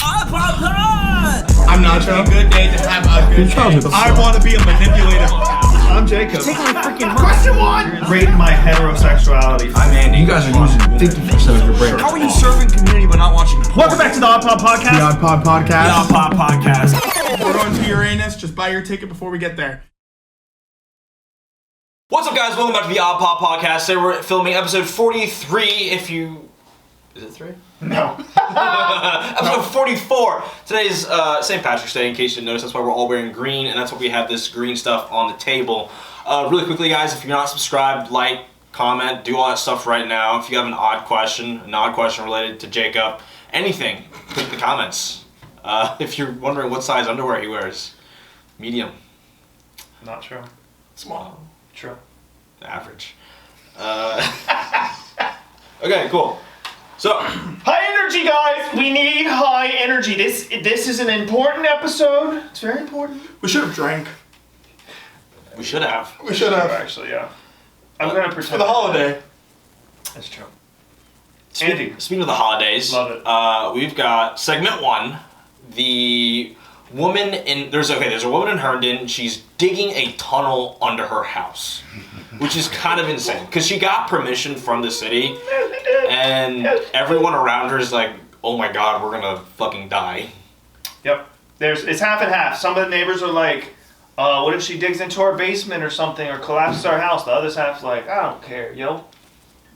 OddPod Pod! I'm Nacho. It's a good day to have a good day. I want to be a manipulative. I'm Jacob. Question 1! Rating my heterosexuality. I'm Andy. You guys are using 50% of your brain. How are you serving community but not watching porn? Welcome back to the OddPod Podcast. The OddPod Podcast. The OddPod Podcast. We're going to Uranus. Just buy your ticket before we get there. What's up, guys? Welcome back to the OddPod Podcast. Today we're filming episode 43. Is it 3? No. Episode 44. Today's St. Patrick's Day, in case you didn't notice. That's why we're all wearing green, and that's why we have this green stuff on the table. Really quickly, guys, if you're not subscribed, like, comment, do all that stuff right now. If you have an odd question related to Jacob, anything, put in the comments. If you're wondering what size underwear he wears, medium. Not true. Small. True. Average. Okay, cool. So, High energy, guys. We need high energy. This is an important episode. It's very important. We should have drank. we should have. We should have. Actually, yeah. I'm going to pretend. For the holiday. That's true. Andy. Speaking of the holidays, Love it. We've got segment 1. The woman in there's a woman in Herndon. She's digging a tunnel under her house, which is kind of insane because she got permission from the city, and everyone around her is like, "Oh my God, we're gonna fucking die." Yep. It's half and half. Some of the neighbors are like, what if she digs into our basement or something or collapses our house? The other half's like, I don't care, yo.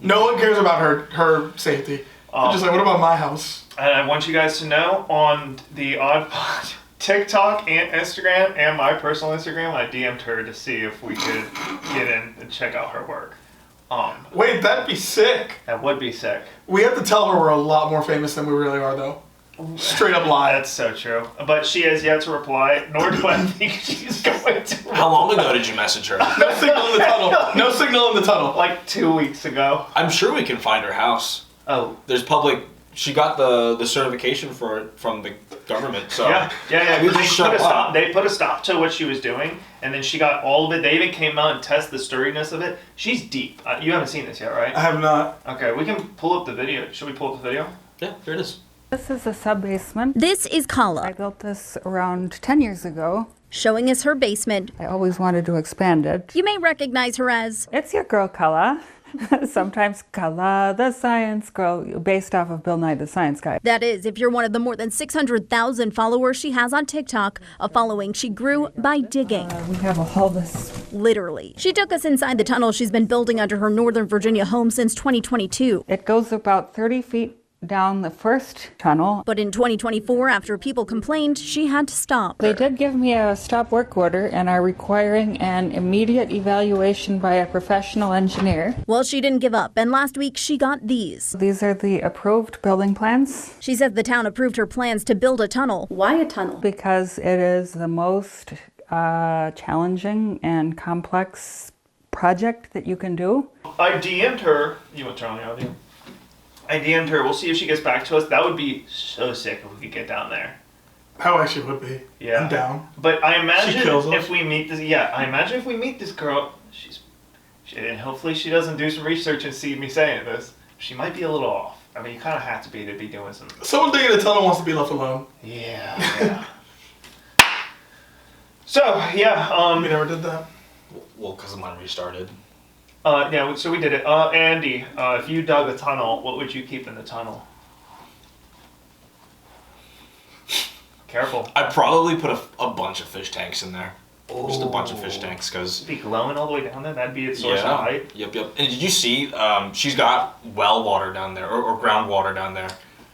No one cares about her safety. They're just like, what about my house? And I want you guys to know on the OddPod TikTok and Instagram and my personal Instagram, I DM'd her to see if we could get in and check out her work. Wait, that'd be sick. That would be sick. We have to tell her we're a lot more famous than we really are, though. Straight up lie. That's so true. But she has yet to reply, nor do I think she's going to. How long ago did you message her? No signal in the tunnel. No signal in the tunnel. Like 2 weeks ago. I'm sure we can find her house. Oh. There's public. She got the certification for it from the government. So Yeah. We just shut up. They put a stop to what she was doing, and then she got all of it. They even came out and tested the sturdiness of it. She's deep. You haven't seen this yet, right? I have not. Okay, we can pull up the video. Should we pull up the video? Yeah, here it is. This is a sub-basement. This is I Kala, built this around 10 years ago. showing us her basement. I always wanted to expand it. You may recognize her as It's your girl, Kala. Sometimes Kala, the science girl, based off of Bill Nye, the Science Guy. that is, if you're one of the more than 600,000 followers she has on TikTok, a following she grew by digging. We have all this. Literally. She took us inside the tunnel she's been building under her Northern Virginia home since 2022. It goes about 30 feet down the first tunnel. But in 2024, after people complained, she had to stop. They did give me a stop work order and are requiring an immediate evaluation by a professional engineer. Well, she didn't give up, and last week she got these. These are the approved building plans She says the town approved her plans to build a tunnel. Why a tunnel? because it is the most challenging and complex project that you can do. I DM'd her. You want to turn on the audio? I DM'd her. We'll see if she gets back to us. That would be so sick if we could get down there. How actually would be. Yeah. I'm down. But I imagine She kills us. if we meet this. Yeah, I imagine if we meet this girl, and hopefully she doesn't do some research and see me saying this. She might be a little off. I mean, you kind of have to be doing some. Someone digging a tunnel wants to be left alone. Yeah. So yeah. We never did that. Well, because mine restarted. Yeah. So we did it. Andy, if you dug a tunnel, what would you keep in the tunnel? Careful. I'd probably put a bunch of fish tanks in there. Just a bunch of fish tanks, because... Be glowing all the way down there? That'd be its source of height? Yep. And did you see, she's got well water down there, or groundwater down there.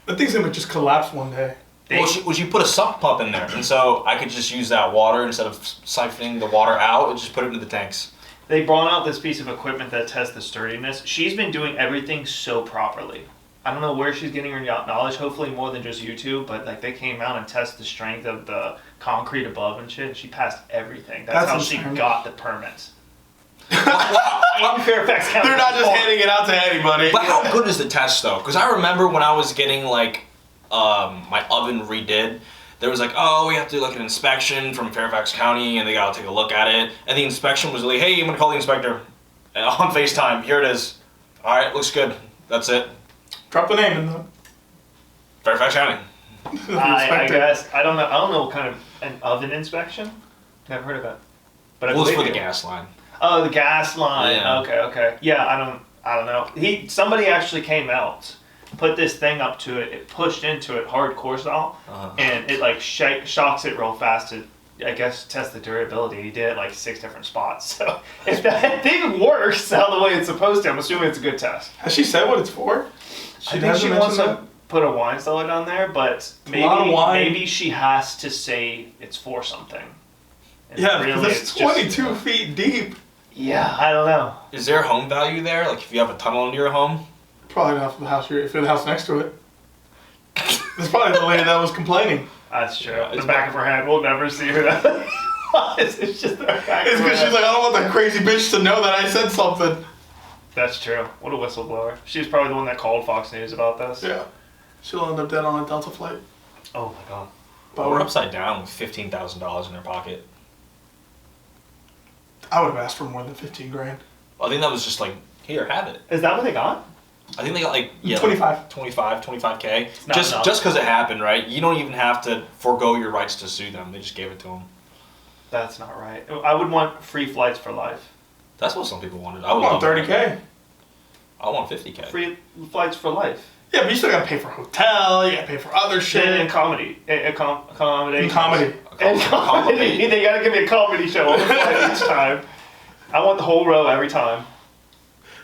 The thing's gonna just collapse one day. Well, she put a sump pump in there, and so I could just use that water instead of siphoning the water out and just put it into the tanks. They brought out this piece of equipment that tests the sturdiness. She's been doing everything so properly. I don't know where she's getting her knowledge, hopefully more than just YouTube, but like they came out and tested the strength of the concrete above and shit. She passed everything. That's how she got the permits. In Fairfax County. They're not just handing it out to anybody. But how good is the test, though? Because I remember when I was getting, like, my oven redid, there was like, oh, we have to do like an inspection from Fairfax County, and they gotta take a look at it. And the inspection was like, hey, I'm gonna call the inspector on FaceTime. Here it is. All right, looks good. That's it. Drop the name in the... Fairfax County. I guess I don't know. I don't know what kind of an oven inspection. Never heard of it. But I Well, it's believe for the you. gas line. Oh, the gas line. Yeah. Okay. Yeah, I don't know. Somebody actually came out, put this thing up to it. It pushed into it hardcore style, and it like shocks it real fast to, I guess, test the durability. He did it like 6 different spots. So if that thing works out the way it's supposed to, I'm assuming it's a good test. Has she said what it's for? I think she wants to put a wine cellar down there, but maybe she has to say it's for something. And Yeah, really because it's it's 22 feet deep. Yeah, I don't know. Is there home value there? Like if you have a tunnel into your home? Probably not for the house. If you're the house next to it. That's probably the lady that was complaining. That's true. Yeah, The it's back of her head, we'll never see who that was. It's just the back It's of her because head. she's like, I don't want that crazy bitch to know that I said something. That's true. What a whistleblower. She's probably the one that called Fox News about this. Yeah. She'll end up dead on a Delta flight. Oh my god. But we're upside down with $15,000 in our pocket. I would have asked for more than 15 grand. I think that was just like, here, have it. Is that what they got? I think they got like 25. 25K. not Just enough. because it happened, right? You don't even have to forego your rights to sue them. They just gave it to them. That's not right. I would want free flights for life. That's what some people wanted. I I would want love 30K. that. I want 50K. Free flights for life. Yeah, but you still gotta pay for hotel, you gotta pay for other shit. And comedy. Accommodation. In comedy. And comedy. They gotta give me a comedy show on the flight each time. I want the whole row every time.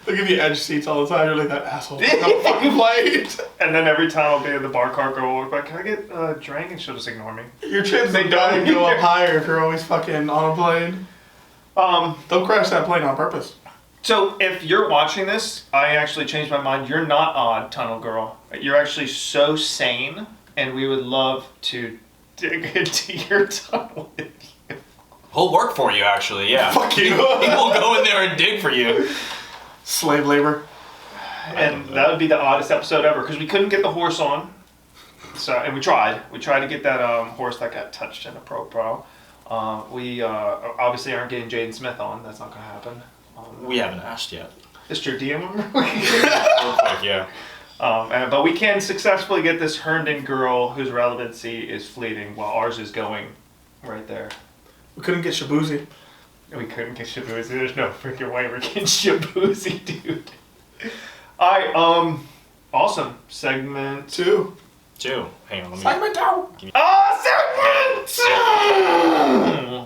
They'll give you edge seats all the time. You're like that asshole. No fucking flight. And then every time I'll be in the bar cart girl will walk back, can I get a drink? And she'll just ignore me. Your chances They of dying don't go up either. higher if you're always fucking on a plane. They'll crash that plane on purpose. So if you're watching this, I actually changed my mind. You're not odd, Tunnel Girl. You're actually so sane, and we would love to dig into your tunnel with you. He'll work for you, actually, yeah. Fuck you. He will go in there and dig for you. Slave labor. And that would be the oddest episode ever, because we couldn't get the horse on. So, and we tried. We tried to get that horse that got touched in a pro. We obviously aren't getting Jaden Smith on. That's not going to happen. We haven't asked yet. It's your DM him. Real quick, yeah. But we can successfully get this Herndon girl whose relevancy is fleeting while ours is going right there. We couldn't get Shabuzi. We couldn't get Shabuzi. There's no freaking way we're getting Shabuzi, dude. Alright, awesome. Segment 2. Hang on, let me... Segment 2. Segment 2!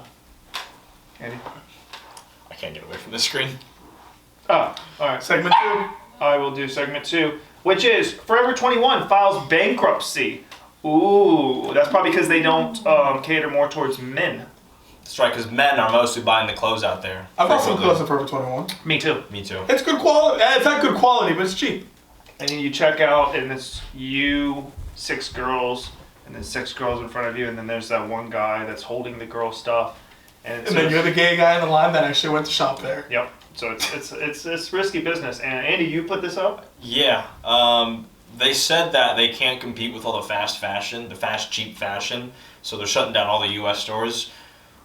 Andy? I can't get away from this screen. Oh, alright. Segment 2. I will do segment 2, which is Forever 21 files bankruptcy. Ooh, that's probably because they don't cater more towards men. That's right, because men are mostly buying the clothes out there. I've bought some clothes at Forever 21. Me too. Me too. It's good quality. It's not good quality, but it's cheap. And then you check out, and it's you, 6 girls, and then 6 girls in front of you, and then there's that one guy that's holding the girl stuff. And And then you're the gay guy in the line that actually went to shop there. Yep. So it's risky business. And Andy, you put this up? Yeah. They said that they can't compete with all the fast fashion, the fast, cheap fashion, so they're shutting down all the U.S. stores,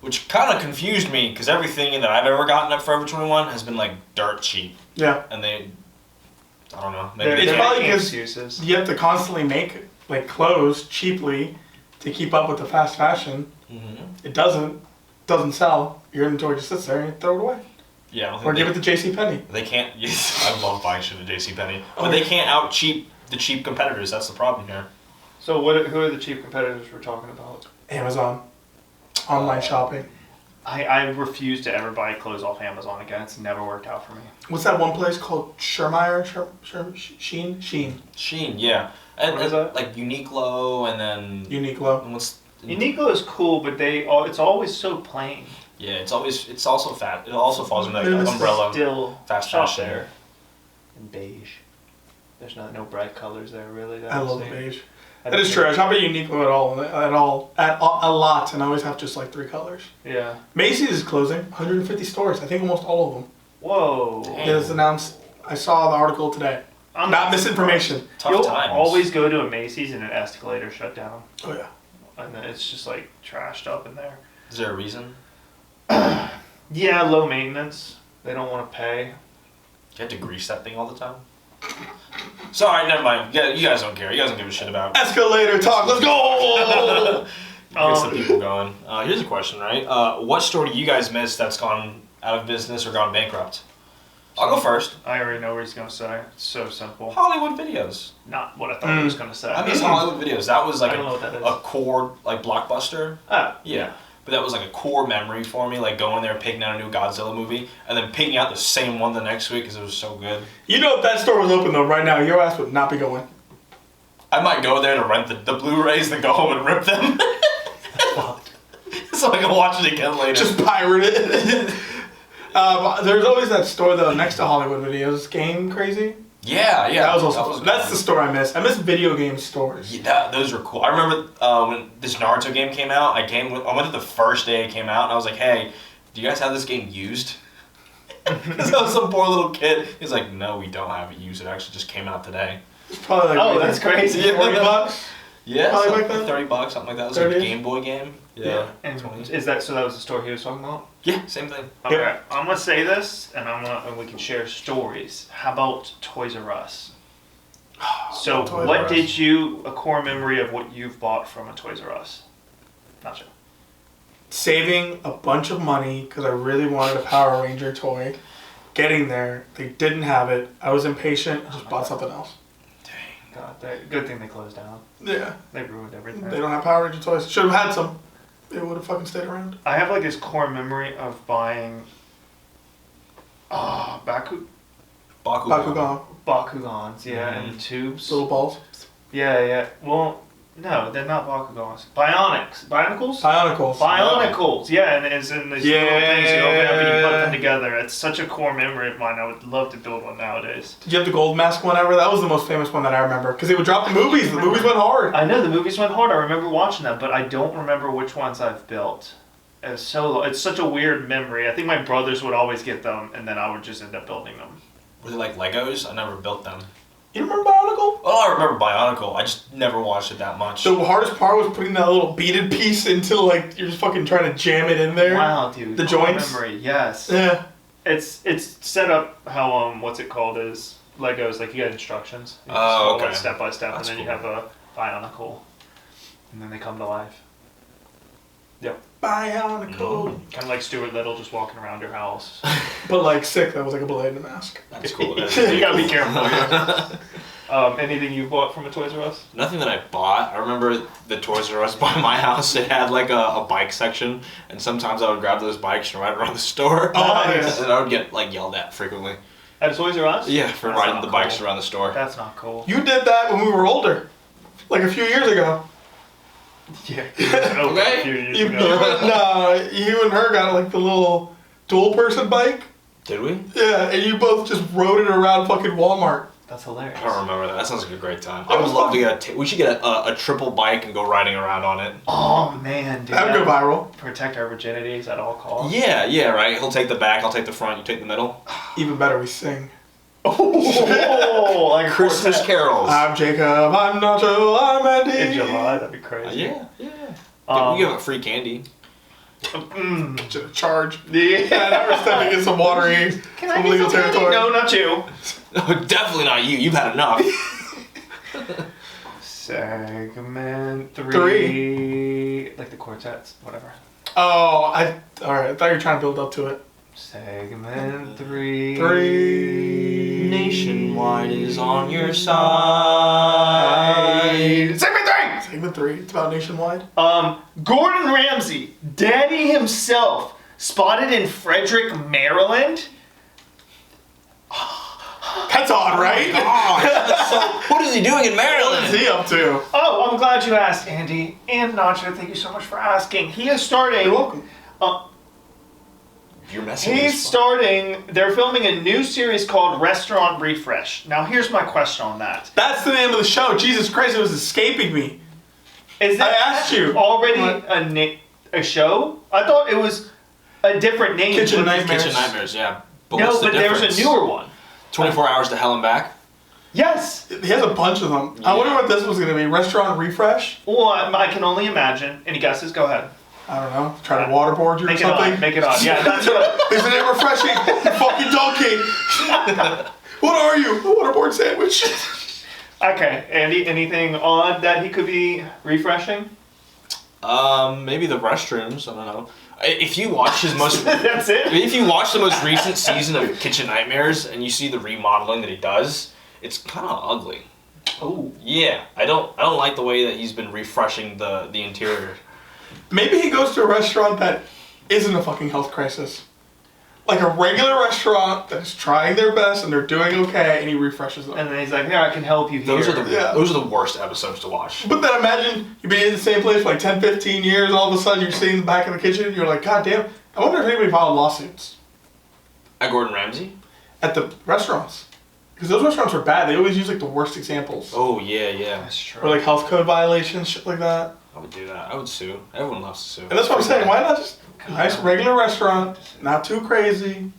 which kind of confused me, because everything that I've ever gotten at Forever 21 has been, like, dirt cheap. Yeah. And they... I don't know. Maybe They're It's they probably making because excuses. you have to constantly make like clothes cheaply to keep up with the fast fashion. Mm-hmm. It doesn't sell. Your inventory just sits there and you throw it away. Yeah, I don't think Or give it to JCPenney. They can't... I love buying shit at JCPenney. But they can't out-cheap the cheap competitors. That's the problem here. So who are the cheap competitors we're talking about? Amazon. Online shopping. I refuse to ever buy clothes off Amazon again. It's never worked out for me. What's that one place called? Shermeyer? Sheen? Shein, yeah. And, What is that? Like Uniqlo, and then... Uniqlo. and what's... Uniqlo is cool, but it's always so plain. Yeah, it's also fat. It also falls under like It's umbrella. Still fast shop fashion. there. In beige. There's no bright colors there, really. that I I've love the seen. beige. I That is think- true. I shop at Uniqlo a lot, and I always have just like 3 colors. Yeah. Macy's is closing 150 stores. I think almost all of them. Whoa. It is announced. I saw the article today. I'm Not misinformation. Tough You'll times. always go to a Macy's and an escalator shut down. Oh yeah. And then it's just like trashed up in there. Is there a reason? Yeah, low maintenance. They don't want to pay. You have to grease that thing all the time? Sorry, never mind. Yeah, you guys don't care. You guys don't give a shit about. Escalator talk. Let's go. Get some people going. Here's a question, right? What store do you guys miss that's gone out of business or gone bankrupt? I'll go first. I already know what he's gonna say. It's so simple. Hollywood Videos. Not what I thought he was gonna say. I miss Hollywood Videos. That was like I don't know what that is. a core like blockbuster. Oh, Yeah. But that was like a core memory for me, like going there, picking out a new Godzilla movie, and then picking out the same one the next week because it was so good. You know, if that store was open though right now, your ass would not be going. I might go there to rent the Blu-rays, then go home and rip them. So I can watch it again later. Just pirate it. There's always that store though next to Hollywood Videos, Game Crazy. Yeah. That was also fun. that's the store I miss. I miss video game stores. Yeah, those were cool. I remember when this Naruto game came out. I went to the first day it came out, and I was like, "Hey, do you guys have this game used?" Because I was some poor little kid. He's like, "No, we don't have it used. It actually just came out today." It's probably like Oh, that's crazy. $40. Yeah, Probably something back like then? $30, something like that. It was like a 30? Game Boy game. Yeah. And 20s. is that so? That was the store he was talking about. Yeah, same thing. Okay, I'm gonna say this, and we can share stories. How about Toys R Us? So, Toys R what Us. did you a core memory of what you've bought from a Toys R Us? Not sure. Saving a bunch of money because I really wanted a Power Ranger toy. Getting there, they didn't have it. I was impatient. Just bought something else. God, good thing they closed down. Yeah, They ruined everything. they don't have Power Ranger toys. Should have had some. They would have fucking stayed around. I have like this core memory of buying Bakugan, Bakugans, yeah, and the tubes. little balls. Yeah. Well, no, they're not Bakugans. Bionicles? Bionicles. Bionicles, yeah, and it's in these little things you open up and you put them Yeah. together. It's such a core memory of mine. I would love to build one nowadays. Did you have the gold mask one ever? That was the most famous one that I remember because they would drop the movies. The movies went hard. I know the movies went hard. I remember watching them, but I don't remember which ones I've built. It's such a weird memory. I think my brothers would always get them, and then I would just end up building them. Were they like Legos? I never built them. You remember Bionicle? Oh, I remember Bionicle. I just never watched it that much. The hardest part was putting that little beaded piece into like you're just fucking trying to jam it in there. Wow, dude. The core joints? memory, yes. Yeah. It's set up how what's it called is Legos, like you got instructions. You just Oh, follow okay. it step by step, That's and then you have a Bionicle, and then they come to life. Yep. Bionicle. Kind of like Stuart Little just walking around your house. But like sick, that was like a blade and a mask. That's cool. You gotta be careful. Yeah. Anything you bought from a Toys R Us? Nothing that I bought. I remember the Toys R Us by my house. It had like a bike section, and sometimes I would grab those bikes and ride around the store. Oh, nice. And I would get like yelled at frequently. At a Toys R Us? Yeah, for That's riding not the bikes cool. around the store. That's not cool. You did that when we were older, like a few years ago. Yeah. Okay. A few years You ago. you and her got like the little dual person bike. Did we? Yeah, and you both just rode it around fucking Walmart. That's hilarious. I don't remember that. That sounds like a great time. It I would was love fun. to get we should get a triple bike and go riding around on it. Oh man, dude. That would go viral. Protect our virginities at all costs. Yeah, right. He'll take the back, I'll take the front, you take the middle. Even better, we sing. Oh, like Christmas carols. I'm Jacob, I'm Nacho, I'm Andy. in July. That'd be crazy. Yeah. Um, we give out free candy. Should charge. Yeah. Now we're stepping in some watery, some legal territory. No, not you. Definitely not you. You've had enough. Segment three. Like the quartets, whatever. Oh, alright, I thought you were trying to build up to it. Segment three. Nationwide is on your side. Segment three! Segment 3, it's about nationwide. Gordan Ramsey, daddy himself, spotted in Frederick, Maryland. That's odd, right? What is he doing in What Maryland? is he up to? Oh, I'm glad you asked, Andy. And Nacho, thank you so much for asking. He is starting... You're welcome. You're messing with He's this starting... They're filming a new series called Restaurant Refresh. Now, here's my question on that. That's the name of the show. Jesus Christ, it was escaping me. Is that I asked you. already What? a show? I thought it was a different name. Kitchen But- Nightmares. Kitchen Nightmares, yeah. No, what's the but there's difference? a newer one. 24 Hours to Hell and Back. Yes. He has a bunch of them. I wonder what this was going to be. Restaurant Refresh? Well, I can only imagine. Any guesses? Go ahead. I don't know. Try to waterboard you or Make it something? on. Make it on. Yeah, that's what. Isn't it refreshing? You fucking donkey! What are you? A waterboard sandwich. Okay, Andy, anything odd that he could be refreshing? Maybe the restrooms. I don't know. If you watch his most, That's it? if you watch the most recent season of Kitchen Nightmares and you see the remodeling that he does, it's kind of ugly. Oh. Yeah, I don't like the way that he's been refreshing the interior. Maybe he goes to a restaurant that isn't a fucking health crisis. Like a regular restaurant that's trying their best and they're doing okay, and he refreshes them. And then he's like, here, I can help you here. Those are the worst episodes to watch. But then imagine you've been in the same place for like 10, 15 years, all of a sudden you're sitting in the back of the kitchen and you're like, God damn, I wonder if anybody filed lawsuits. At Gordan Ramsey? At the restaurants. Because those restaurants are bad. They always use like the worst examples. Oh, yeah. That's true. Or like health code violations, shit like that. I would do that. I would sue. Everyone loves to sue. And that's what I'm saying. Why not just a nice regular restaurant, not too crazy.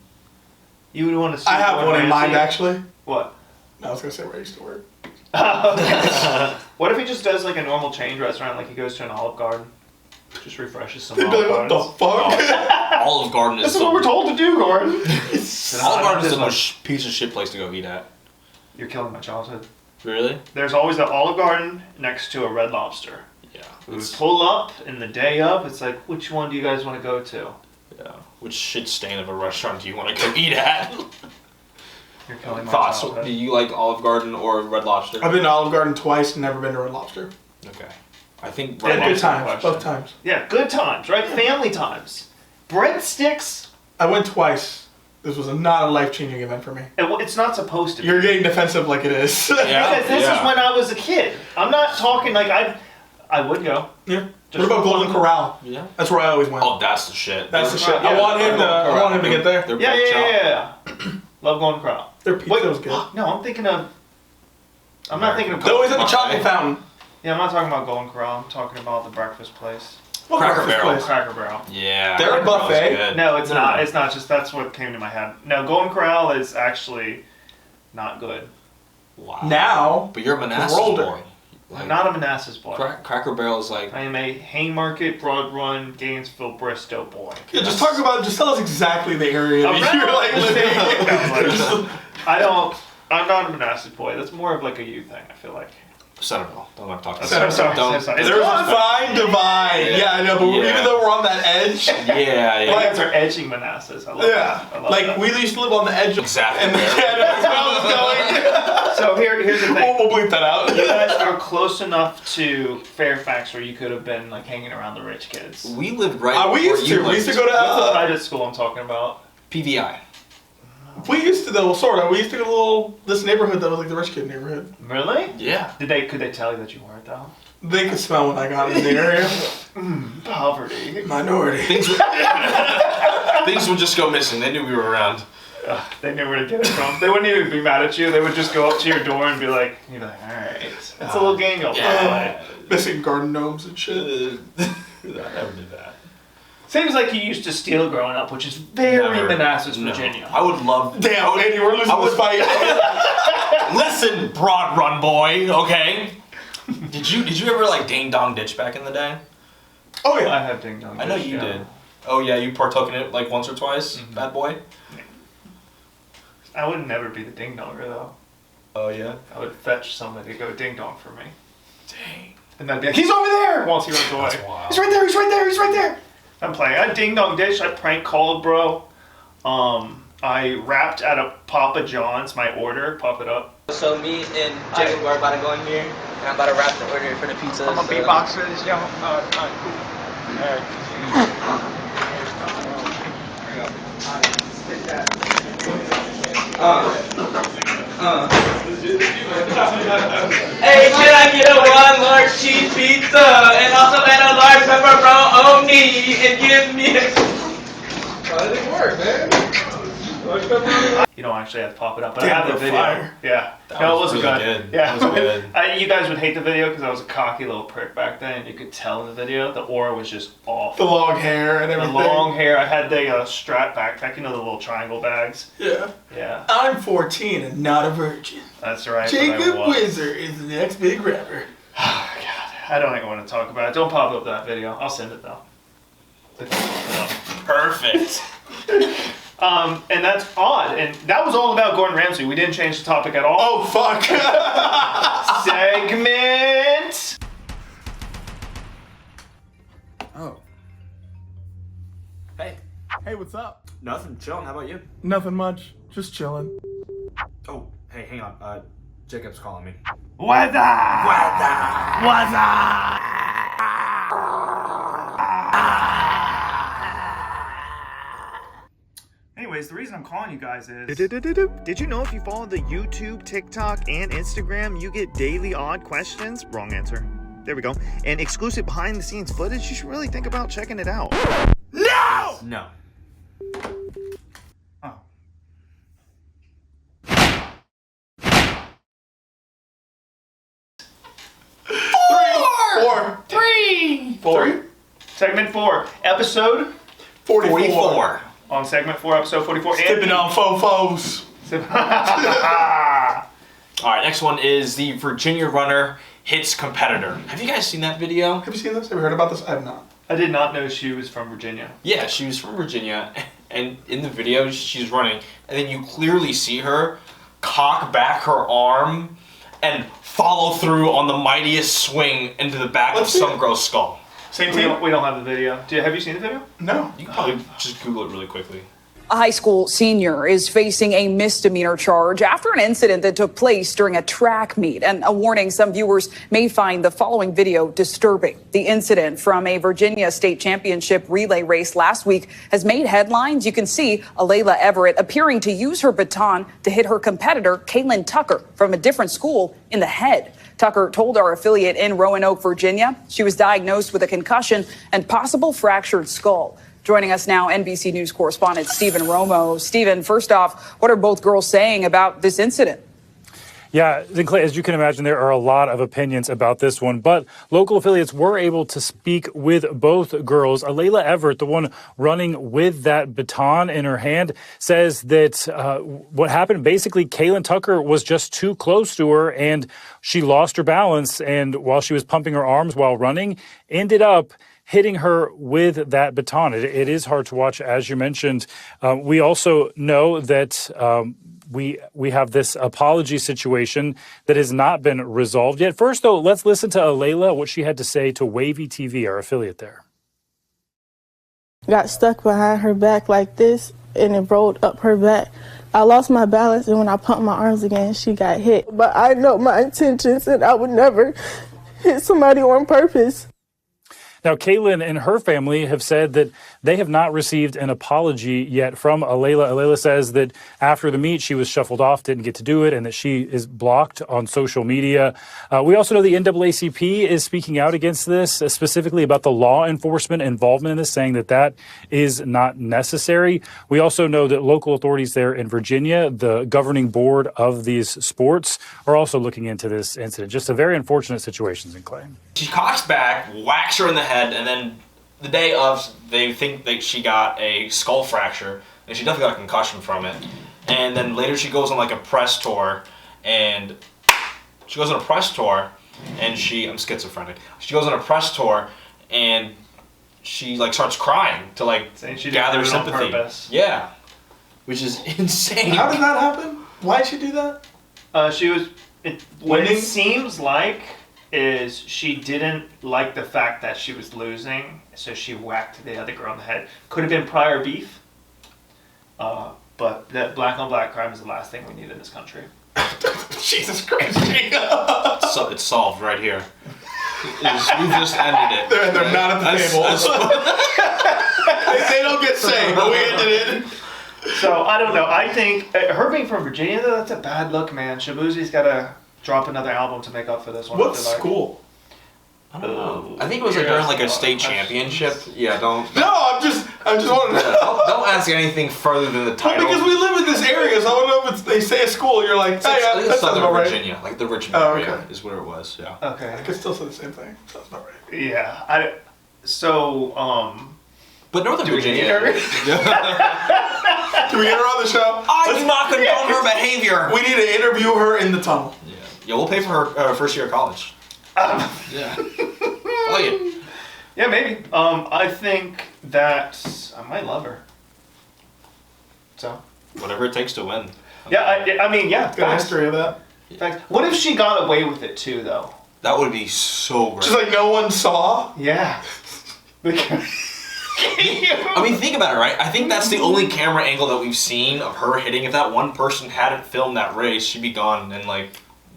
You would want to see I have one in mind actually. What? No, I was going to say where I used to work. What if he just does like a normal chain restaurant, like he goes to an Olive Garden, just refreshes some They'd be Olive like, what Gardens? the fuck? Olive Garden is This is what we're told to do, Gordon. Olive Garden is the most piece of shit place to go eat at. You're killing my childhood. Really? There's always an Olive Garden next to a Red Lobster. Yeah. We would pull up in the day of. It's like, which one do you guys want to go to? Yeah. Which shit stain of a restaurant do you want to go eat at? You're killing my Thoughts? childhood. Do you like Olive Garden or Red Lobster? I've been to Olive Garden twice and never been to Red Lobster. Okay. I think Had Red good Lobster. times, both times. Yeah, good times, right? Family times. Breadsticks. I went twice. This was not a life-changing event for me. It's not supposed to be. You're getting defensive like it is. Yeah. Because this is when I was a kid. I'm not talking like I would go. Yeah. Just What about for Golden fun. Corral? Yeah. That's where I always went. Oh, that's the shit. That's the shit. Yeah. I want him to get there. Their Yeah, pork chop. yeah. Love Golden Corral. Their pizza Wait, was good. no, I'm thinking of. I'm not thinking of. They always have a Okay. chocolate fountain. Yeah, I'm not talking about Golden Corral. I'm talking about the breakfast place. What Cracker breakfast Barrel. place? Cracker Barrel. Yeah. They're a Cracker Barrel's buffet. good. No, it's No, not. no. It's not. Just that's what came to my head. No, Golden Corral is actually not good. Wow. Now, But you're a Manassas older. boy. I'm not a Manassas boy. Cracker Barrel is like. I am a Haymarket, Broad Run, Gainesville, Bristow boy. yeah, just tell us exactly the area that you're like living. I'm not a Manassas boy. That's more of like a you thing, I feel like. Centerville. Don't want to talk about Sorry, sorry, Don't. sorry. There's a fine divide. Yeah, I know, but Yeah. even though we're on that edge, Yeah, My yeah. guys are edging Manassas. I love yeah, that. I love like that. we used to live on the edge of Exactly. and yeah, that's where I was going. So here's the thing. We'll bleep that out. You guys are close enough to Fairfax where you could have been like hanging around the rich kids. We lived right. We where used you to. We used to lived. go What's the to. private school I'm talking about? PVI. We used to though, sort of. We used to go to this neighborhood that was like the rich kid neighborhood. Really? Yeah. Could they tell you that you weren't though? They could smell when I got in the area. Poverty. Minority. Things would just go missing. They knew we were around. They knew where to get it from. They wouldn't even be mad at you. They would just go up to your door and be like, you'd be like, all right, it's a little game you'll play. Missing garden gnomes and shit. I never did that. Seems like you used to steal growing up, which is very Never. Manassas, No. Virginia. I would love. Damn, Andy, we're losing this fight. Listen, Broad Run boy. Okay. Did you ever like ding dong ditch back in the day? Oh I yeah. have ding dong. I know ditch, you yeah. did. Oh yeah, you partook in it like once or twice, bad boy. I would never be the ding donger though. Oh yeah. I would fetch somebody to go ding dong for me. Dang. And then be like, he's over there! Once he runs away. That's wild. He's right there, he's right there, he's right there! I'm playing. I ding dong ditch, I prank called, bro. I rapped at a Papa John's, my order, pop it up. So me and Jacob are about to go in here, and I'm about to wrap the order for the pizza. I'm a beatboxer, this young, cool. Hey, can I get a 1 large cheese pizza and also add a large pepperoni and give me a... How did it work, man? You don't actually have to pop it up, but Damn, I have the we're video. fire. Yeah. That No, it was wasn't really good. good. Yeah. That was good. You guys would hate the video because I was a cocky little prick back then. You could tell in the video the aura was just off. The long hair and The everything. long hair. I had the strap backpack. You know the little triangle bags. Yeah. Yeah. I'm 14 and not a virgin. That's right. but I Jacob was. Wizard is the next big rapper. Oh, God. I don't even want to talk about it. Don't pop up that video. I'll send it though. Perfect. And that's odd. And that was all about Gordon Ramsay. We didn't change the topic at all. Oh, fuck. Segment. Oh. Hey, what's up? Nothing. Chilling. How about you? Nothing much. Just chilling. Oh, hey, hang on. Jacob's calling me. Weather. Anyways, the reason I'm calling you guys is... Did you know if you follow the YouTube, TikTok, and Instagram, you get daily odd questions? Wrong answer. There we go. And exclusive behind-the-scenes footage? You should really think about checking it out. No. Oh. Four. Segment 4, episode 44. on segment 4, episode 44. Sipping on fofos. All right, next one is the Virginia runner hits competitor. Have you guys seen that video? Have you seen this? Have you heard about this? I have not. I did not know she was from Virginia. Yeah, she was from Virginia, and in the video, she's running, and then you clearly see her cock back her arm and follow through on the mightiest swing into the back of some girl's skull. Same We team? don't have the video. Have you seen the video? No. You can probably just Google it really quickly. A high school senior is facing a misdemeanor charge after an incident that took place during a track meet. And a warning, some viewers may find the following video disturbing. The incident from a Virginia state championship relay race last week has made headlines. You can see Alayla Everett appearing to use her baton to hit her competitor, Caitlin Tucker, from a different school in the head. Tucker told our affiliate in Roanoke, Virginia, she was diagnosed with a concussion and possible fractured skull. Joining us now, NBC News correspondent Stephen Romo. Stephen, first off, what are both girls saying about this incident? Yeah, Clay, as you can imagine, there are a lot of opinions about this one, but local affiliates were able to speak with both girls. Alayla Everett, the one running with that baton in her hand, says that what happened, basically, Caitlin Tucker was just too close to her and she lost her balance. And while she was pumping her arms while running, ended up hitting her with that baton. It is hard to watch, as you mentioned. We also know that we have this apology situation that has not been resolved yet. First, though, let's listen to Alayla, what she had to say to Wavy TV, our affiliate there. Got stuck behind her back like this, and it rolled up her back. I lost my balance, and when I pumped my arms again, she got hit. But I know my intentions, and I would never hit somebody on purpose. Now, Caitlin and her family have said that they have not received an apology yet from Alayla. Alayla says that after the meet, she was shuffled off, didn't get to do it, and that she is blocked on social media. We also know the NAACP is speaking out against this, specifically about the law enforcement involvement in this, saying that that is not necessary. We also know that local authorities there in Virginia, the governing board of these sports, are also looking into this incident. Just a very unfortunate situation, Clay. She cocks back, whacks her in the head, and then the day of, they think that she got a skull fracture, and she definitely got a concussion from it. And then later she goes on like a press tour, and I'm schizophrenic. She goes on a press tour, and she like starts crying to like gather sympathy. Yeah, which is insane. How did that happen? Why did she do that? What it seems like is she didn't like the fact that she was losing, so she whacked the other girl in the head. Could have been prior beef, but that black on black crime is the last thing we need in this country. Jesus Christ. So it's solved right here. You just ended it. They're not at the table. They don't get saved, but we ended it. So, I don't know. I think her being from Virginia, though, that's a bad look, man. Shabuzi's got to drop another album to make up for this one. What school? I don't know. I think it was like during like a state championship. Yeah, don't. No, I'm just wondering. Don't ask anything further than the title. Well, because we live in this area, so I don't know if they say a school, you're like, hey, I think that it's sounds Southern about right. Virginia, like the Richmond area is where it was. Yeah. Okay. I could still say the same thing. Sounds about right. Yeah. But Northern Virginia. Can we get her on the show? I do not condone her behavior. We need to interview her in the tunnel. Yeah, we'll pay for her first year of college. Yeah. Oh yeah. Yeah, maybe. I think that I might love her. So whatever it takes to win. yeah, I mean, yeah. Good history of that. Facts. What if she got away with it too, though? That would be so great. Just like no one saw. Yeah. I mean, think about it, right? I think that's the only camera angle that we've seen of her hitting. If that one person hadn't filmed that race, she'd be gone and like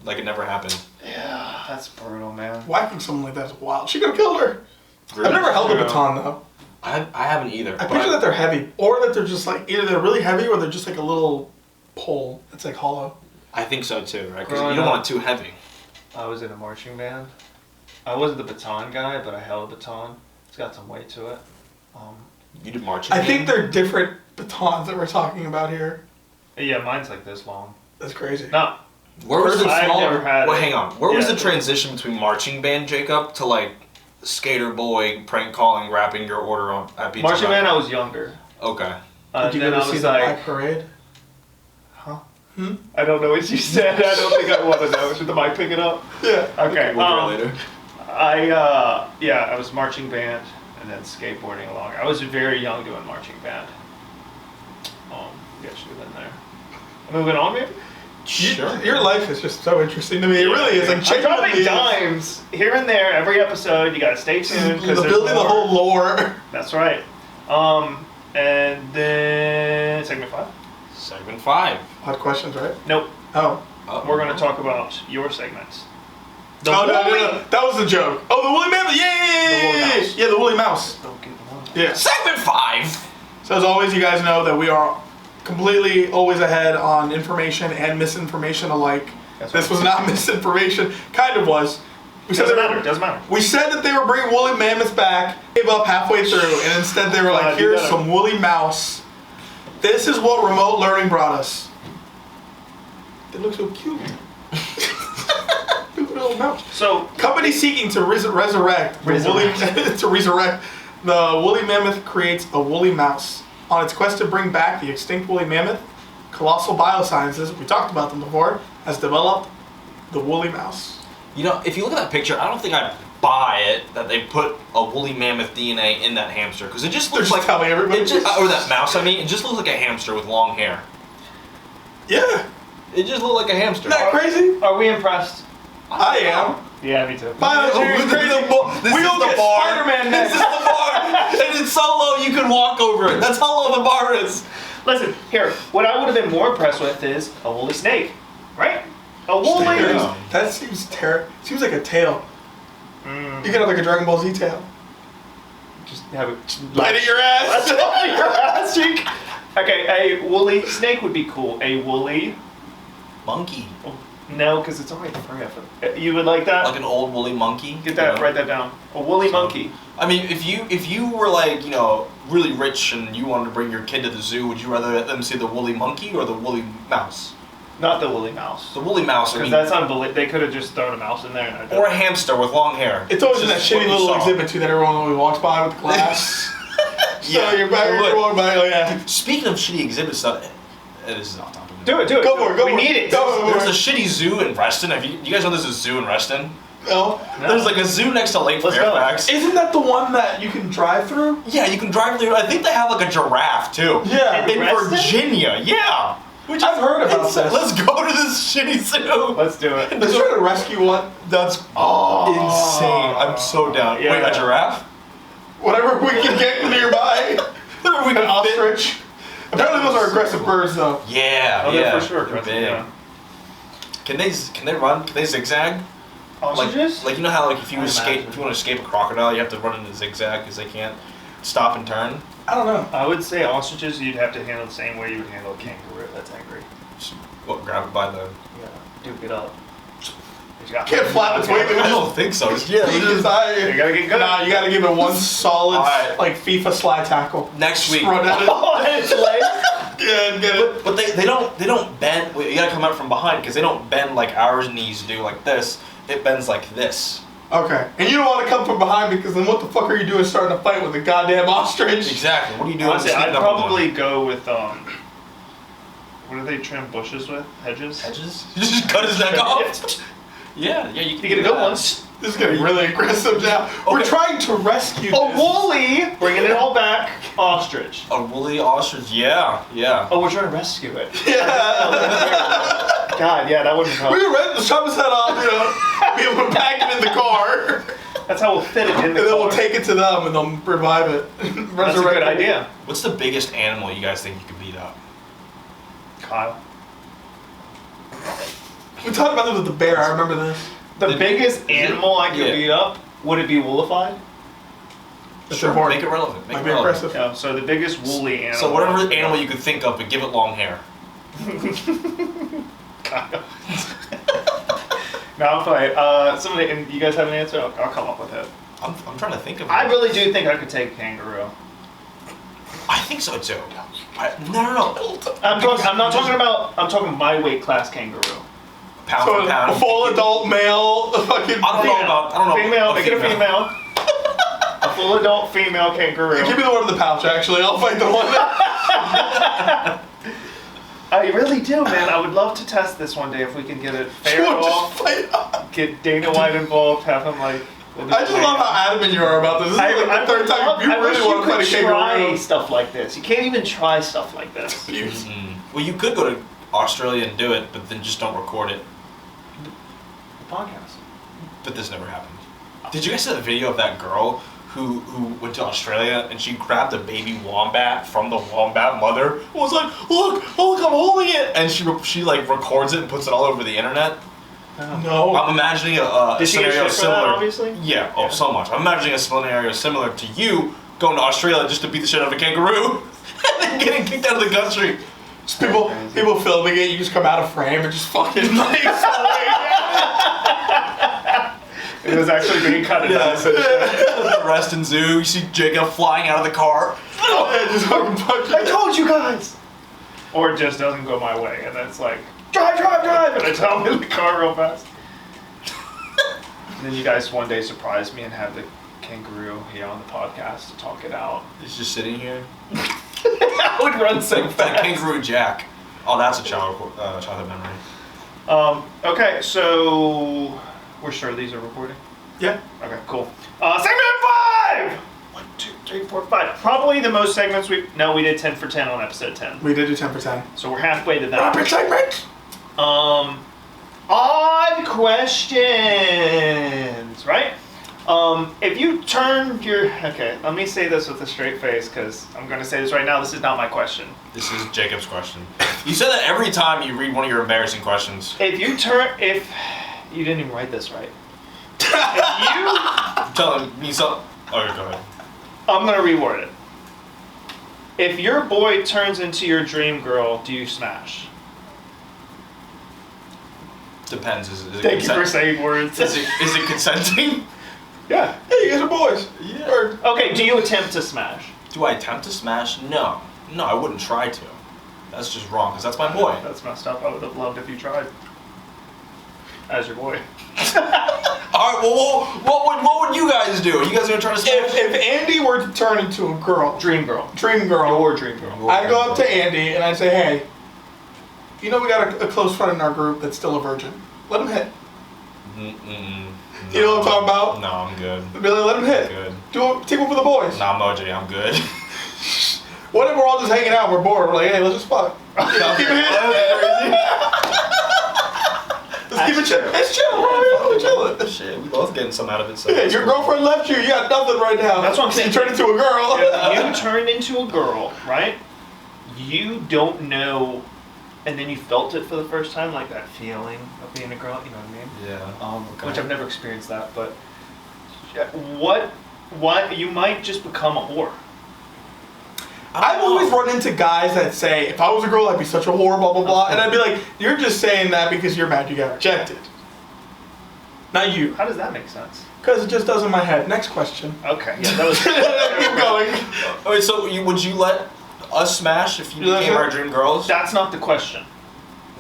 it never happened. Yeah, that's brutal, man. Whacking someone like that's wild. She could have killed her. Really? I've never held a baton though. I haven't either. I picture that they're heavy, or that they're just like either they're really heavy or they're just like a little pole that's like hollow. I think so too, right? Because you don't want it too heavy. I was in a marching band. I wasn't the baton guy, but I held a baton. It's got some weight to it. You did marching. I think they're different batons that we're talking about here. Yeah, mine's like this long. That's crazy. No. Where was the I've never had Well, it. hang on. Where was Yeah. the transition between marching band, Jacob, to like skater boy prank calling, rapping your order on at Pizza Marching Hut? band, I was younger. Okay. Did you then go to I see was the like, Black Parade? huh? I don't know what you said. I don't think I want to know. Should the mic pick it up? Yeah. Okay. We'll do it later. I was marching band and then skateboarding along. I was very young doing marching band. Yeah, should have been there. Moving on, maybe. Sure. Your life is just so interesting to me. It really is. Like I'm dropping genuinely is. dimes here and there every episode. You gotta stay tuned because Building the whole lore. That's right. And then segment 5. Segment 5. Odd questions, right? Nope. Oh. We're gonna talk about your segments. The no, woolly- that was the joke. Oh, the woolly mammoth. Yeah, the woolly mouse. Don't get the one. Yeah. Segment 5. So as always, you guys know that we are completely always ahead on information and misinformation alike. This was not misinformation. Kind of was. We Doesn't that matter. Doesn't matter. We said that they were bringing woolly mammoths back, gave up halfway through, and instead they were like, here's some woolly mouse. This is what remote learning brought us. They look so cute. Little mouse. So, company seeking to resurrect the woolly mammoth creates a woolly mouse. On its quest to bring back the extinct woolly mammoth, Colossal Biosciences, we talked about them before, has developed the woolly mouse. You know, if you look at that picture, I don't think I'd buy it that they put a woolly mammoth DNA in that hamster because it just looks like telling everybody. or that mouse. I mean, it just looks like a hamster with long hair. Yeah, it just looked like a hamster. Isn't that crazy? Are we impressed? I am. Yeah, me too. Biology is crazy. This We is don't the get bar. Spider-Man This next. is the bar, and it's so low you can walk over it. That's how low the bar is. Listen, here. What I would have been more impressed with is a woolly snake, right? A woolly. That seems terrible. Seems like a tail. You could have like a Dragon Ball Z tail. Just have it Bite at your ass. your ass cheek. Okay, a woolly snake would be cool. A woolly monkey. No, because it's already fur. You would like that? Like an old woolly monkey. Get that. Write that down. A woolly monkey. I mean, if you were like, you know, really rich and you wanted to bring your kid to the zoo, would you rather let them see the woolly monkey or the woolly mouse? Not the woolly mouse. The woolly mouse. I Because mean, that's unbelievable. They could have just thrown a mouse in there. And or a hamster with long hair. It's always in that Just shitty what you little saw. exhibit too that everyone always walks by with the glass. Yeah, So you're back, look. you're going by, yeah. Speaking of shitty exhibit stuff, this is off topic. Do it. Go for it. We need it. There's a shitty zoo in Reston. You guys know there's a zoo in Reston? No. There's like a zoo next to Lake Fairfax. Isn't that the one that you can drive through? Yeah, you can drive through. I think they have like a giraffe too. Yeah. In Reston? Virginia. Yeah. Which I've heard about this. Let's go to this shitty zoo. Let's do it. Let's try to rescue one. That's insane. I'm so down. Yeah. Wait, a giraffe? Whatever we can get nearby. Whatever we An can fit. ostrich. Apparently those are aggressive birds though. Yeah, Oh, they're yeah. for sure. They're Aggressive, big. yeah. Can they run? Can they zigzag? Ostriches? Like you know how like if you I want imagine. to escape a crocodile, you have to run in a zigzag because they can't stop and turn. I don't know. I would say ostriches you'd have to handle the same way you would handle a kangaroo that's angry. Just, what, grab it by the. Yeah. Duke it up. Can't flap its wings. I don't think so. Yeah, You just die. You gotta get good. Nah, you gotta give it one solid, Alright. like FIFA slide tackle. Next week. Run at it. Oh, it's legs. Yeah, get it. But they don't bend. You gotta come out from behind because they don't bend like our knees do like this. It bends like this. Okay. And you don't want to come from behind because then what the fuck are you doing starting a fight with a goddamn ostrich? Exactly. What are you doing? Honestly, I'd sneaking up on probably go with what do they trim bushes with? Hedges? Hedges? You just cut his neck off. Yeah, you can You get a good one. This is getting really aggressive now. We're trying to rescue a woolly, bringing it all back, ostrich. A woolly ostrich, yeah. Oh, we're trying to rescue it. Yeah. God, yeah, that wouldn't help. We were ready to chop his head off, be able to pack it in the car. That's how we'll fit it in the car. And then we'll take it to them and they'll revive it. That's a good idea. What's the biggest animal you guys think you could beat up? Kyle. We talked about this with the bear, I remember this. The biggest animal I could beat up, would it be wollified? Sure, make it relevant. Make it relevant. Yeah, so the biggest woolly animal. So whatever animal you could think of, but give it long hair. No, I'm fine. Somebody, and you guys have an answer? I'll come up with it. I'm trying to think of it. I really do think I could take a kangaroo. I think so too. No. I'm talking my weight class kangaroo. Pound for pound. A full adult male, fucking. I don't know. Female, get a female. A full adult female kangaroo. Give me the one in the pouch, actually. I'll fight the one I really do, man. I would love to test this one day if we can get it fair off. Get Dana White involved, have him like. I just love how adamant you are about this. This is like the third time you really want to fight a kangaroo. Try stuff like this. You can't even try stuff like this. Well, you could go to Australia and do it, but then just don't record it. The podcast. But this never happened. Did you guys see the video of that girl who went to Australia and she grabbed a baby wombat from the wombat mother and was like, look, I'm holding it, and she like records it and puts it all over the internet? No. I'm imagining a scenario similar. That, obviously? Yeah, so much. I'm imagining a scenario similar to you going to Australia just to beat the shit out of a kangaroo and then getting kicked out of the country. Just people filming it, you just come out of frame and just fucking like. It was actually being cut in half. The rest in zoo, you see Jacob flying out of the car. Just fucking punching. I told you guys! Or it just doesn't go my way, and then it's like, drive! And I tell him in the car real fast. And then you guys one day surprise me and have the kangaroo here on the podcast to talk it out. He's just sitting here. I would run so fast. That kangaroo Jack. Oh, that's a childhood memory. Okay, so we're sure these are recording? Yeah. Okay, cool. Segment 5! 1, 2, 3, 4, 5. Probably the most segments we did 10 for 10 on episode 10. We did do 10 for 10. So we're halfway to that. Rapid segment! Odd questions, right? If you turn your... Okay, let me say this with a straight face, because I'm going to say this right now. This is not my question. This is Jacob's question. You say that every time you read one of your embarrassing questions. If you didn't even write this right. Tell me something. Okay, go ahead. I'm going to reword it. If your boy turns into your dream girl, do you smash? Depends. Is it Thank you for saying words. Is it consenting? Yeah. Yeah, you guys are boys. Yeah. Okay, do you attempt to smash? Do I attempt to smash? No, I wouldn't try to. That's just wrong, because that's my boy. That's messed up. I would have loved if you tried. As your boy. Alright, well, what would you guys do? Are you guys going to try to smash? If Andy were to turn into a girl. Dream girl. Your dream girl. I'd go up to Andy and I'd say, hey, we got a close friend in our group that's still a virgin. Let him hit. No. You know what I'm talking about? No, I'm good. Really, let him hit. Good. Take one for the boys. Nah, Moji, I'm good. What if we're all just hanging out, we're bored, we're like, hey, let's just fuck. Keep it hitting. Let's keep it chill. It's chill, bro. We're chilling. Shit, we both getting some out of it. So yeah, your girlfriend left you. You got nothing right now. That's what I'm saying. You turned into a girl. You turned into a girl, right? You don't know, and then you felt it for the first time, like that feeling of being a girl. You know what I mean? Yeah. Okay. Which I've never experienced that, but what you might just become a whore. I've always run into guys that say, if I was a girl, I'd be such a whore, blah, blah, blah. And I'd be like, you're just saying that because you're mad you got rejected. Not you. How does that make sense? Because it just does in my head. Next question. Okay. Yeah, that was... Keep going. Wait, so would you let us smash if you became our dream girls? That's not the question.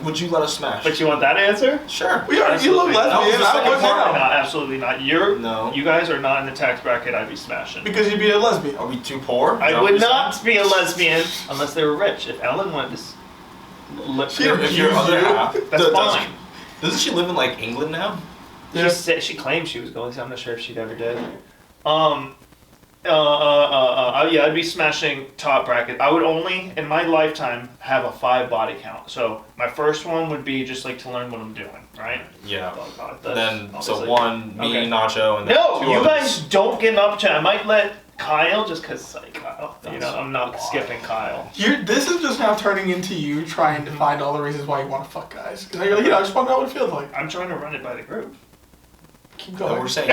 Would you let us smash? But you want that answer? Sure. You look lesbian. I would now. No, absolutely not. You guys are not in the tax bracket I'd be smashing. Because you'd be a lesbian. Are we too poor? I would not be a lesbian unless they were rich. If Ellen wanted to... If your other half... That's fine. Doesn't she live in, like, England now? She claimed she was going, so I'm not sure if she ever did. Yeah, I'd be smashing top bracket. I would only, in my lifetime, have a 5 body count. So my first one would be just like to learn what I'm doing, right? Yeah. That's then, so obviously- 1, me, Okay. Nacho, and then No, 2 you others. guys don't get an opportunity. I might let Kyle, just because, like, Kyle, you know, I'm not skipping Kyle. This is just now turning into you trying to find all the reasons why you want to fuck guys. Because you're like, I just want to know what it feels like. I'm trying to run it by the group. Keep No, going. we're saying.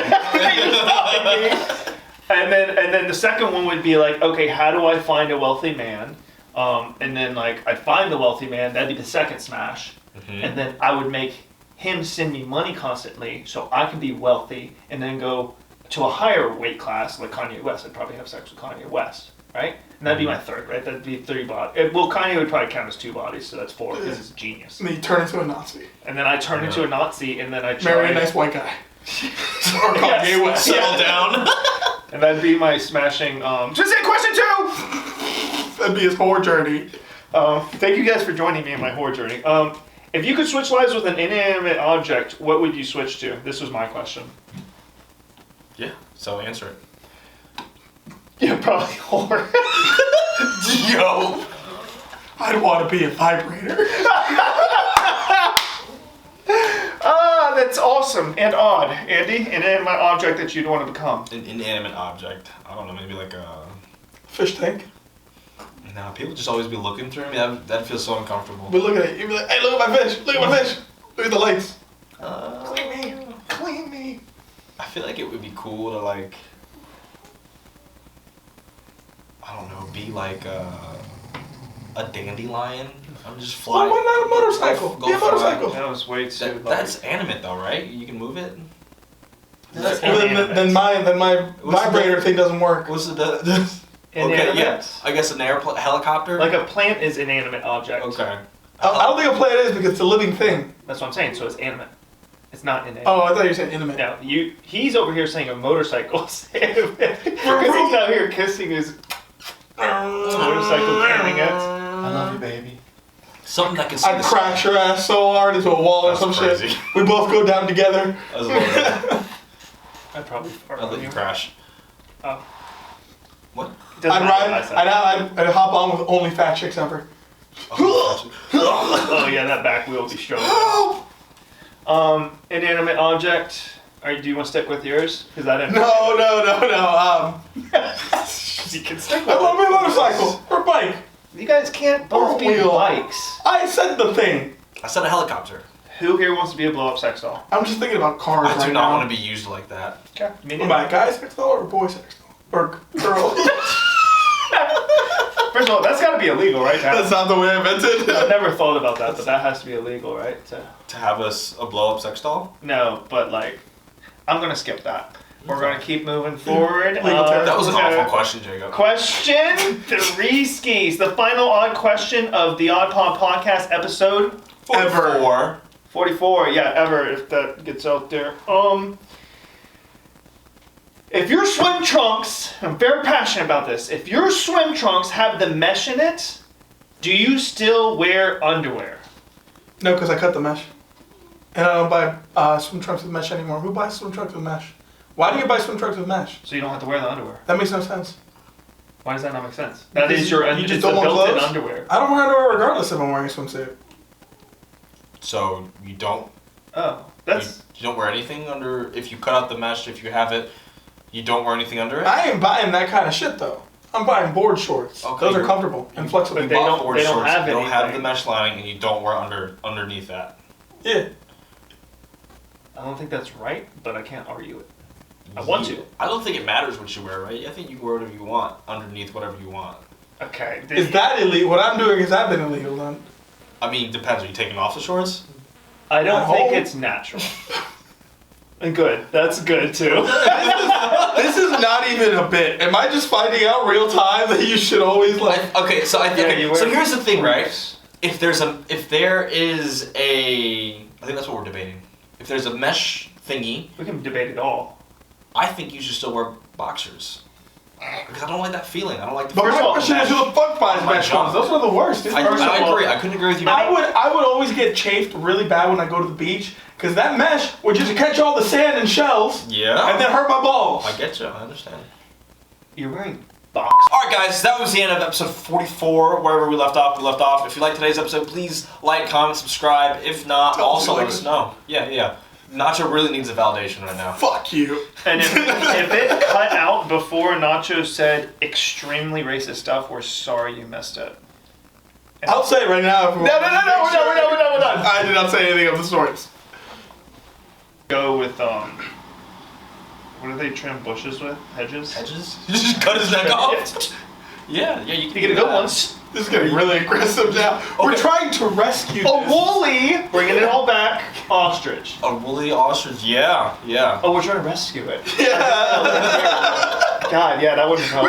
And then the second one would be like, okay, how do I find a wealthy man? And then like I find the wealthy man, that'd be the second smash. And then I would make him send me money constantly so I can be wealthy and then go to a higher weight class like Kanye West. I'd probably have sex with Kanye West, right? And that'd be my third, right? That'd be 3 bodies. Well, Kanye would probably count as 2 bodies, so that's 4 because he's a genius. And then you turn into a Nazi. And then I turn into a Nazi, and then I try... Marry a nice white guy. Or Kanye West. Settle down. And that'd be my smashing... Just say question 2! That'd be his whore journey. Thank you guys for joining me in my whore journey. If you could switch lives with an inanimate object, what would you switch to? This was my question. Yeah, so answer it. Yeah, probably whore. Yo! I'd want to be a vibrator. That's awesome and odd. Andy, inanimate object that you'd want to become. An inanimate object. I don't know, maybe like a... Fish tank. Nah, people just always be looking through me. That feels so uncomfortable. But look at it. You'd be like, hey, look at my fish. Look at my fish. Look at the lights. Clean me. Clean me. I feel like it would be cool to like... I don't know, be like a dandelion. I'm just flying. Why not a motorcycle? Go Be a fly. motorcycle. That was way too... That's animate though, right? You can move it? Then my vibrator thing doesn't work. What's the... Okay, Inanimate. yeah. I guess an airplane, helicopter? Like a plant is inanimate object. Okay. I don't think a plant is because it's a living thing. That's what I'm saying. So it's animate. It's not inanimate. Oh, I thought you said inanimate. No, he's over here saying a motorcycle is animate. Because he's out here kissing his motorcycle carrying it. I love you, baby. Something that can see I'd the crash your ass so hard into a wall or That's some crazy. shit. We both go down together. That was a little bit. I'd probably fart I'd on let you crash. Oh. What? Doesn't matter what I said. I'd hop on with only fat chicks ever. Oh yeah, that back wheel would be strong. Inanimate object. Alright, do you want to stick with yours? Because I didn't. No. You can stick with I want to be a it. motorcycle or a bike. You guys can't both be wheel. bikes. I said the thing. I said a helicopter. Who here wants to be a blow-up sex doll? I'm just thinking about cars I right do not now. want to be used like that. Okay. What am I, a guy sex doll or a boy sex doll? Or girl? First of all, that's got to be illegal, right? That's not the way I meant it. I've never thought about that, but that has to be illegal, right? To have a blow-up sex doll? No, but like, I'm gonna skip that. We're gonna keep moving forward. That was an awful question, Jacob. Question 3 skis. The final odd question of the OddPod Podcast episode 44. 44. Yeah, ever if that gets out there. If your swim trunks, I'm very passionate about this. If your swim trunks have the mesh in it, do you still wear underwear? No, because I cut the mesh. And I don't buy swim trunks with mesh anymore. Who buys swim trunks with mesh? Why do you buy swim trunks with mesh? So you don't have to wear the underwear. That makes no sense. Why does that not make sense? That Because is your you just it's don't a want built-in clothes? underwear. I don't wear underwear regardless if I'm wearing a swimsuit. So you don't... Oh, that's... You don't wear anything under... If you cut out the mesh, if you have it, you don't wear anything under it? I ain't buying that kind of shit though. I'm buying board shorts. Okay, Those are you're- comfortable and flexible. But they don't- Board they don't shorts, have you don't have anything. the mesh lining, and you don't wear underneath that. Yeah. I don't think that's right, but I can't argue it. I want to. I don't think it matters what you wear, right? I think you can wear whatever you want underneath whatever you want. Okay. Is that illegal? What I'm doing is that been illegal then? I mean, depends. Are you taking off the shorts? I don't At think home? it's natural. And good. That's good too. This is not even a bit. Am I just finding out real time that you should always like? Okay, so I think. Yeah, you wear so here's the thing, right? briefs. If there is a, I think that's what we're debating. If there's a mesh thingy, We can debate it all. I think you should still wear boxers. Because I don't like that feeling. I don't like the. But First my of all, question is, who the fuck buys my mesh job. ones? Those are the worst. Dude. I First of all, agree. I couldn't agree with you. I would always get chafed really bad when I go to the beach Because that mesh would just catch all the sand and shells. Yeah. And then hurt my balls. I get you. I understand. You're wearing box. Alright guys, that was the end of episode 44. Wherever we left off, we left off. If you like today's episode, please like, comment, subscribe. If not, also let us know. Yeah. Nacho really needs a validation right now. Fuck you. And if it cut out before Nacho said extremely racist stuff, we're sorry you missed it. And I'll say it right now. No, we're done. I did not say anything of the sorts. Go with, what do they trim bushes with? Hedges? You just cut his neck off? Yeah, you get a good one. This is getting really aggressive now. Okay. We're trying to rescue a woolly, bringing it all back, ostrich. A woolly ostrich, yeah. Oh, we're trying to rescue it. Yeah. God, yeah, that wouldn't help.